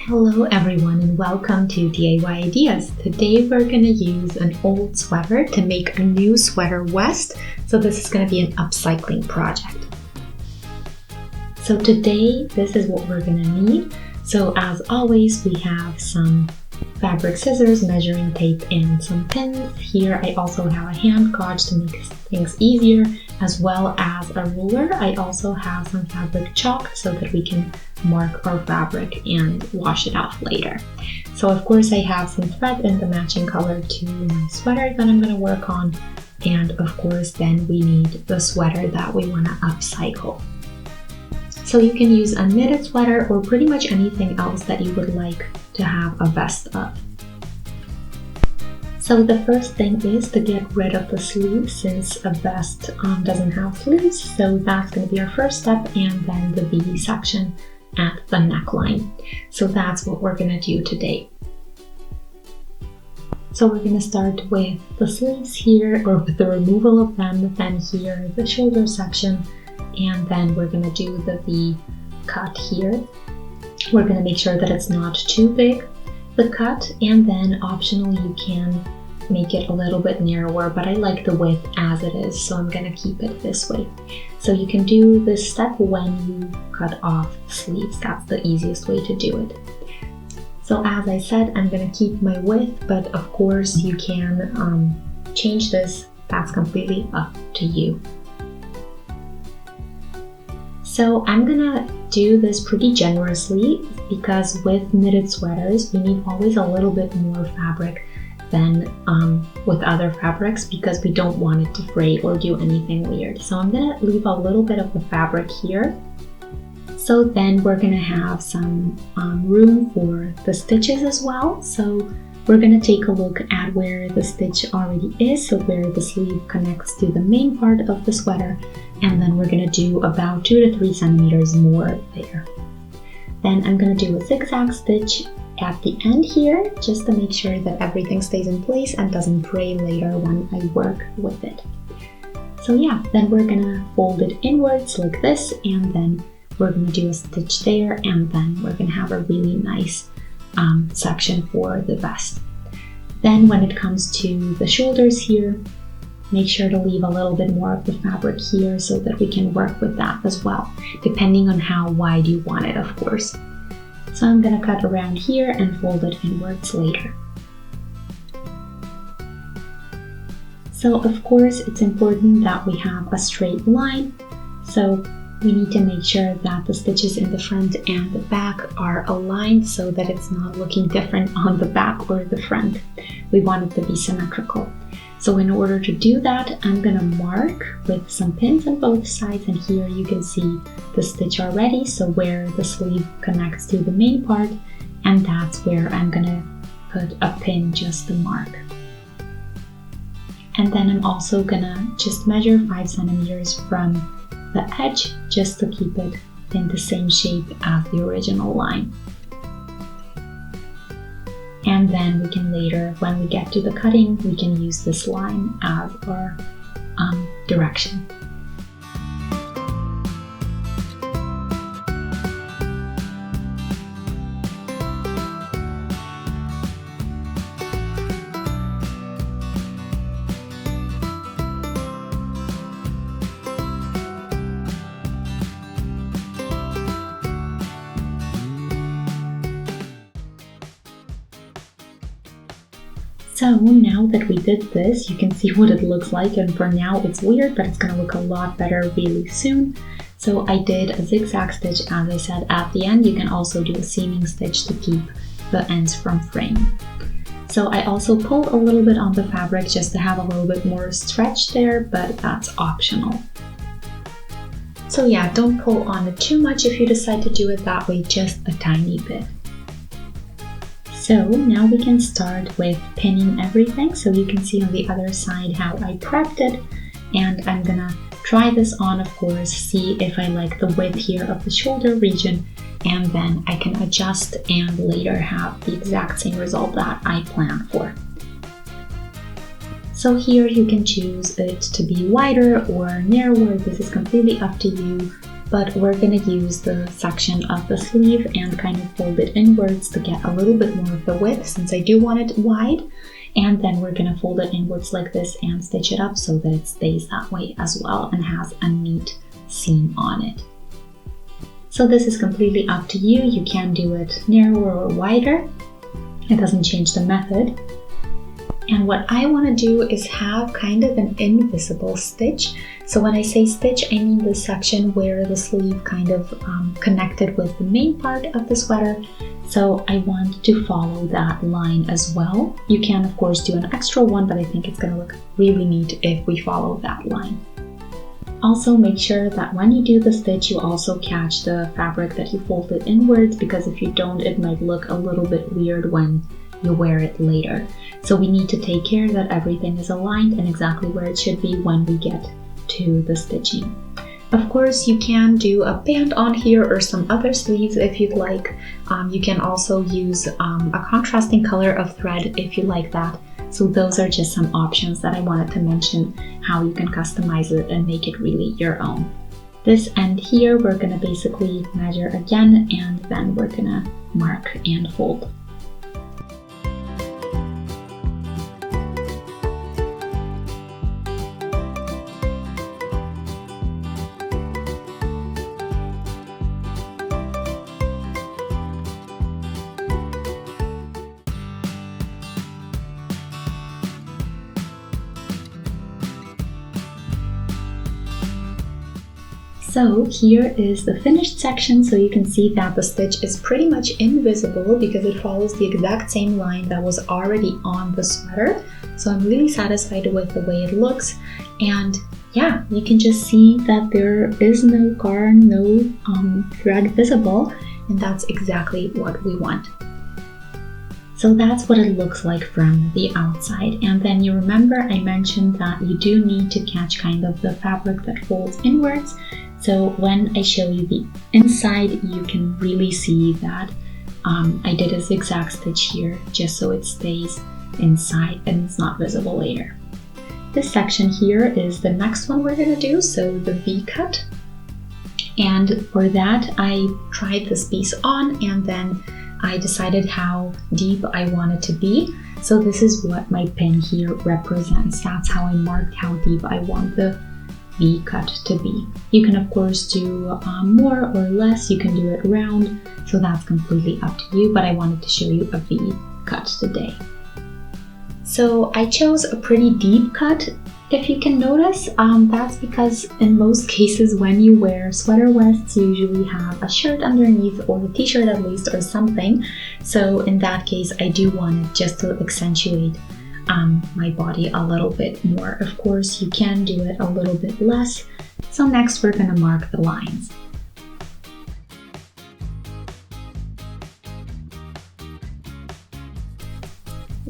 Hello everyone and welcome to DIY Ideas. Today we're going to use an old sweater to make a new sweater vest. So this is going to be an upcycling project. So today this is what we're going to need. So as always we have some fabric scissors, measuring tape, and some pins. Here I also have a hand gauge to make things easier, as well as a ruler. I also have some fabric chalk so that we can mark our fabric and wash it off later. So of course I have some thread in the matching color to my sweater that I'm going to work on, and of course then we need the sweater that we want to upcycle. So you can use a knitted sweater or pretty much anything else that you would like to have a vest of. So the first thing is to get rid of the sleeves, since a vest doesn't have sleeves. So that's going to be our first step, and then the V section at the neckline. So that's what we're going to do today. So we're going to start with the sleeves here, or with the removal of them, then here the shoulder section, and then we're going to do the V cut here. We're going to make sure that it's not too big, the cut, and then optionally you can make it a little bit narrower, but I like the width as it is, so I'm going to keep it this way. So you can do this step when you cut off sleeves. That's the easiest way to do it. So as I said, I'm going to keep my width, but of course you can change this. That's completely up to you. So I'm gonna do this pretty generously, because with knitted sweaters we need always a little bit more fabric than with other fabrics, because we don't want it to fray or do anything weird. So I'm gonna leave a little bit of the fabric here. So then we're gonna have some room for the stitches as well. So we're gonna take a look at where the stitch already is, so where the sleeve connects to the main part of the sweater, and then we're gonna do about 2 to 3 centimeters more there. Then I'm gonna do a zigzag stitch at the end here, just to make sure that everything stays in place and doesn't fray later when I work with it. So yeah, then we're gonna fold it inwards like this, and then we're gonna do a stitch there, and then we're gonna have a really nice section for the vest. Then when it comes to the shoulders here, make sure to leave a little bit more of the fabric here so that we can work with that as well, depending on how wide you want it, of course. So I'm gonna cut around here and fold it inwards later. So of course it's important that we have a straight line. So we need to make sure that the stitches in the front and the back are aligned so that it's not looking different on the back or the front. We want it to be symmetrical. So in order to do that, I'm gonna mark with some pins on both sides, and here you can see the stitch already, so where the sleeve connects to the main part, and that's where I'm gonna put a pin just to mark. And then I'm also gonna just measure 5 centimeters from the edge, just to keep it in the same shape as the original line. And then we can later, when we get to the cutting, we can use this line as our direction. So now that we did this, you can see what it looks like, and for now it's weird, but it's gonna look a lot better really soon. So I did a zigzag stitch, as I said, at the end. You can also do a seaming stitch to keep the ends from fraying. So I also pulled a little bit on the fabric just to have a little bit more stretch there, but that's optional. So yeah, don't pull on it too much if you decide to do it that way, just a tiny bit. So now we can start with pinning everything. So you can see on the other side how I prepped it, and I'm gonna try this on, of course, see if I like the width here of the shoulder region, and then I can adjust and later have the exact same result that I planned for. So here you can choose it to be wider or narrower. This is completely up to you. but we're going to use the section of the sleeve and kind of fold it inwards to get a little bit more of the width, since I do want it wide. And then we're going to fold it inwards like this and stitch it up so that it stays that way as well and has a neat seam on it. So this is completely up to you. You can do it narrower or wider. It doesn't change the method. And what I want to do is have kind of an invisible stitch. So when I say stitch, I mean the section where the sleeve kind of connected with the main part of the sweater. So I want to follow that line as well. You can of course do an extra one, but I think it's going to look really neat if we follow that line. Also make sure that when you do the stitch, you also catch the fabric that you folded inwards, because if you don't, it might look a little bit weird when you wear it later. So we need to take care that everything is aligned and exactly where it should be when we get to the stitching. Of course, you can do a band on here or some other sleeves if you'd like. You can also use a contrasting color of thread if you like that. So those are just some options that I wanted to mention, how you can customize it and make it really your own. This end here, we're gonna basically measure again, and then we're gonna mark and fold. So here is the finished section, so you can see that the stitch is pretty much invisible because it follows the exact same line that was already on the sweater. So I'm really satisfied with the way it looks, and yeah, you can just see that there is no yarn, no thread visible, and that's exactly what we want. So that's what it looks like from the outside. And then you remember I mentioned that you do need to catch kind of the fabric that folds inwards. So when I show you the inside, you can really see that I did a zigzag stitch here just so it stays inside and it's not visible later. This section here is the next one we're going to do, so the V-cut. And for that, I tried this piece on and then I decided how deep I want it to be. So this is what my pin here represents. That's how I marked how deep I want the V-cut to be. You can of course do more or less, you can do it round, so that's completely up to you, but I wanted to show you a V-cut today. So I chose a pretty deep cut, if you can notice. That's because in most cases when you wear sweater vests, you usually have a shirt underneath, or a t-shirt at least, or something. So in that case, I do want it just to accentuate my body a little bit more. Of course, you can do it a little bit less. So next we're gonna mark the lines.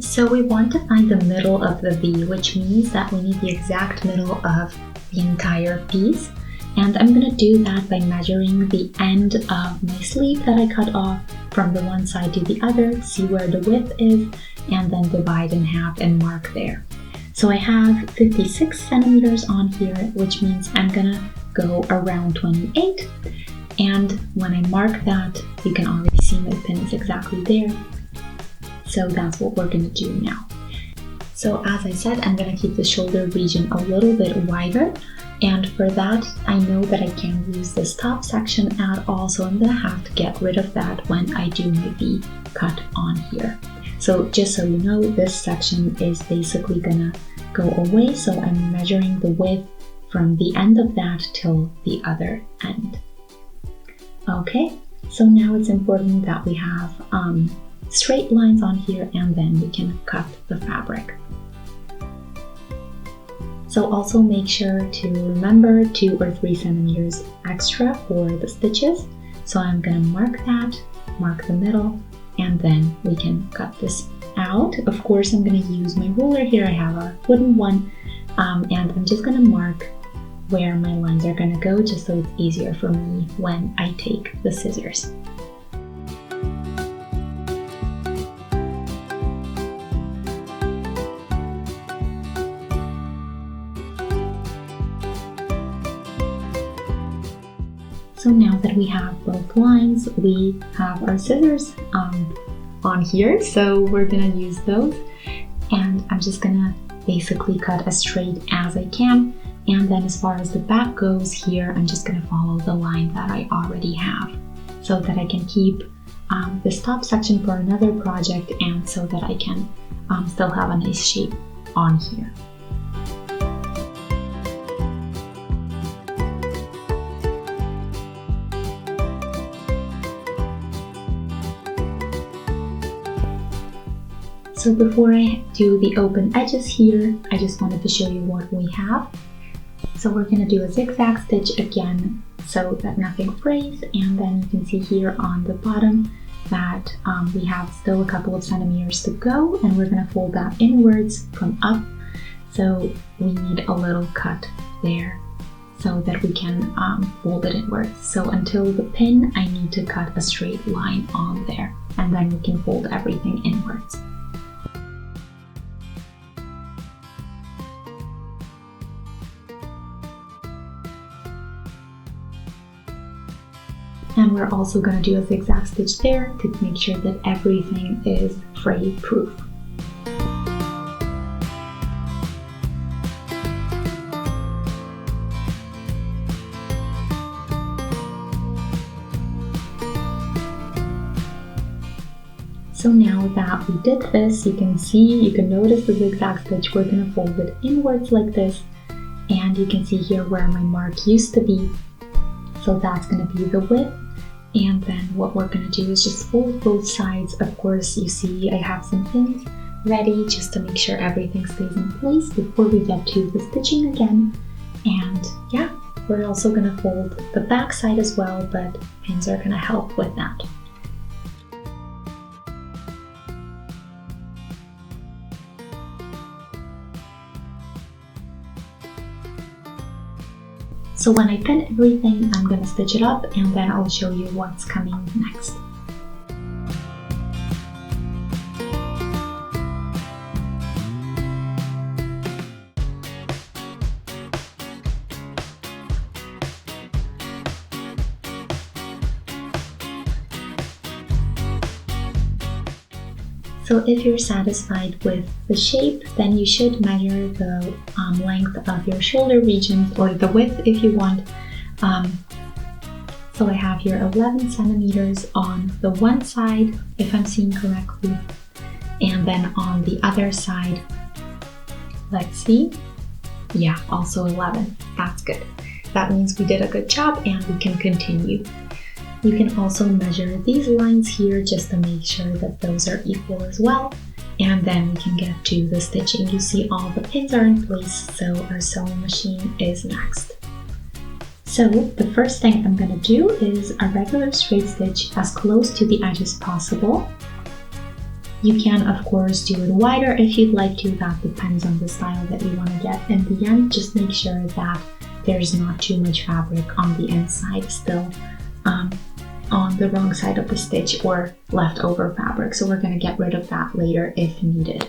So we want to find the middle of the V, which means that we need the exact middle of the entire piece. And I'm gonna do that by measuring the end of my sleeve that I cut off from the one side to the other, see where the width is, and then divide in half and mark there. So I have 56 centimeters on here, which means I'm gonna go around 28. And when I mark that, you can already see my pin is exactly there. So that's what we're gonna do now. So as I said, I'm gonna keep the shoulder region a little bit wider. And for that, I know that I can't use this top section at all, so I'm gonna have to get rid of that when I do my V cut on here. So just so you know, this section is basically gonna go away, so I'm measuring the width from the end of that till the other end. Okay, so now it's important that we have straight lines on here, and then we can cut the fabric. So also make sure to remember 2 or 3 centimeters extra for the stitches. So I'm gonna mark that, mark the middle, and then we can cut this out. Of course, I'm gonna use my ruler here. I have a wooden one, and I'm just gonna mark where my lines are gonna go, just so it's easier for me when I take the scissors. So now that we have both lines, we have our scissors on here, so we're gonna use those, and I'm just gonna basically cut as straight as I can, and then as far as the back goes here, I'm just gonna follow the line that I already have so that I can keep this top section for another project, and so that I can still have a nice shape on here. So before I do the open edges here, I just wanted to show you what we have. So we're going to do a zigzag stitch again so that nothing frays, and then you can see here on the bottom that we have still a couple of centimeters to go, and we're going to fold that inwards from up. So we need a little cut there so that we can fold it inwards. So until the pin, I need to cut a straight line on there, and then we can fold everything inwards. And we're also going to do a zigzag stitch there to make sure that everything is fray proof. So now that we did this, you can notice the zigzag stitch. We're going to fold it inwards like this, and you can see here where my mark used to be. So that's going to be the width. And then what we're going to do is just fold both sides. Of course, you see I have some pins ready just to make sure everything stays in place before we get to the stitching again. And yeah, we're also going to fold the back side as well, but pins are going to help with that. So when I pin everything, I'm going to stitch it up, and then I'll show you what's coming next. So if you're satisfied with the shape, then you should measure the length of your shoulder regions, or the width if you want. So I have here 11 centimeters on the one side, if I'm seeing correctly, and then on the other side, let's see, yeah, also 11. That's good. That means we did a good job and we can continue. You can also measure these lines here just to make sure that those are equal as well, and then we can get to the stitching. You see all the pins are in place, so our sewing machine is next. So the first thing I'm going to do is a regular straight stitch as close to the edge as possible. You can of course do it wider if you'd like to, that depends on the style that you want to get. In the end, just make sure that there's not too much fabric on the inside still on the wrong side of the stitch or leftover fabric, so we're going to get rid of that later if needed.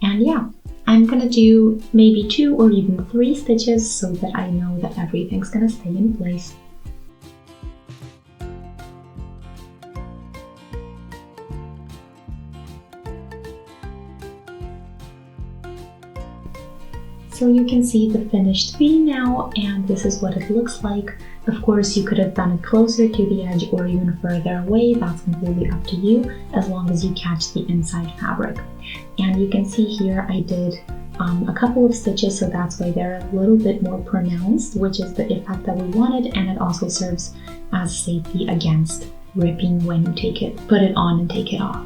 And yeah, I'm going to do maybe 2 or even 3 stitches so that I know that everything's going to stay in place. So you can see the finished V now, and this is what it looks like. Of course, you could have done it closer to the edge or even further away. That's completely up to you, as long as you catch the inside fabric. And you can see here I did a couple of stitches, so that's why they're a little bit more pronounced, which is the effect that we wanted, and it also serves as safety against ripping when you put it on and take it off.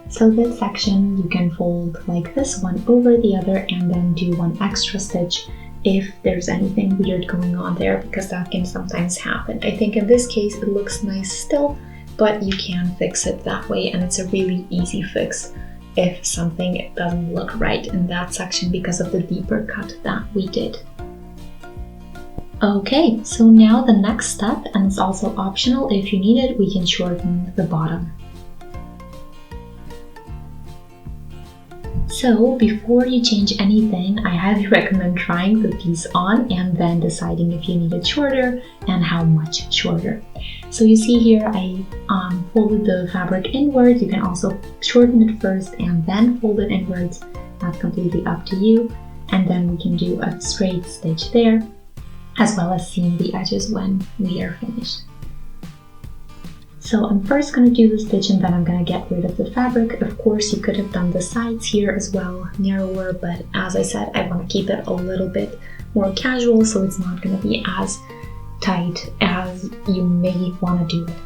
So this section you can fold like this, one over the other, and then do one extra stitch if there's anything weird going on there, because that can sometimes happen. I think in this case it looks nice still, but you can fix it that way, and it's a really easy fix if something doesn't look right in that section because of the deeper cut that we did. Okay, so now the next step, and it's also optional if you need it, we can shorten the bottom. So before you change anything, I highly recommend trying the piece on and then deciding if you need it shorter and how much shorter. So you see here I folded the fabric inwards. You can also shorten it first and then fold it inwards. That's completely up to you. And then we can do a straight stitch there, as well as seam the edges when we are finished. So I'm first going to do the stitch and then I'm going to get rid of the fabric. Of course, you could have done the sides here as well, narrower, but as I said, I want to keep it a little bit more casual, so it's not going to be as tight as you may want to do it.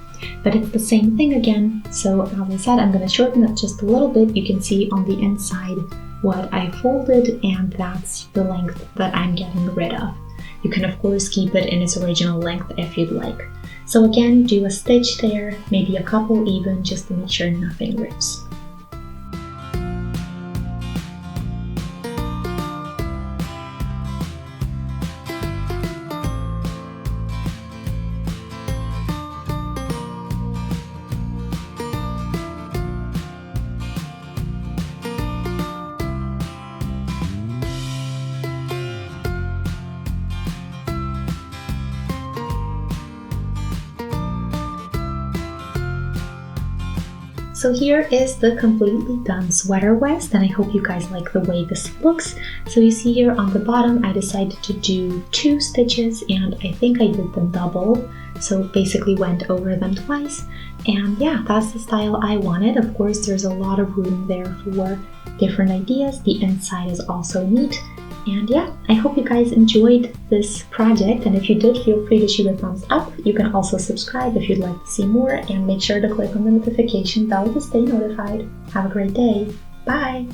But it's the same thing again. So as I said, I'm going to shorten it just a little bit. You can see on the inside what I folded, and that's the length that I'm getting rid of. You can of course keep it in its original length if you'd like. So again, do a stitch there, maybe a couple even, just to make sure nothing rips. So here is the completely done sweater vest, and I hope you guys like the way this looks. So you see here on the bottom, I decided to do 2 stitches, and I think I did them double. So basically went over them twice. And yeah, that's the style I wanted. Of course, there's a lot of room there for different ideas. The inside is also neat. And yeah, I hope you guys enjoyed this project, and if you did, feel free to shoot a thumbs up. You can also subscribe if you'd like to see more, and make sure to click on the notification bell to stay notified. Have a great day. Bye!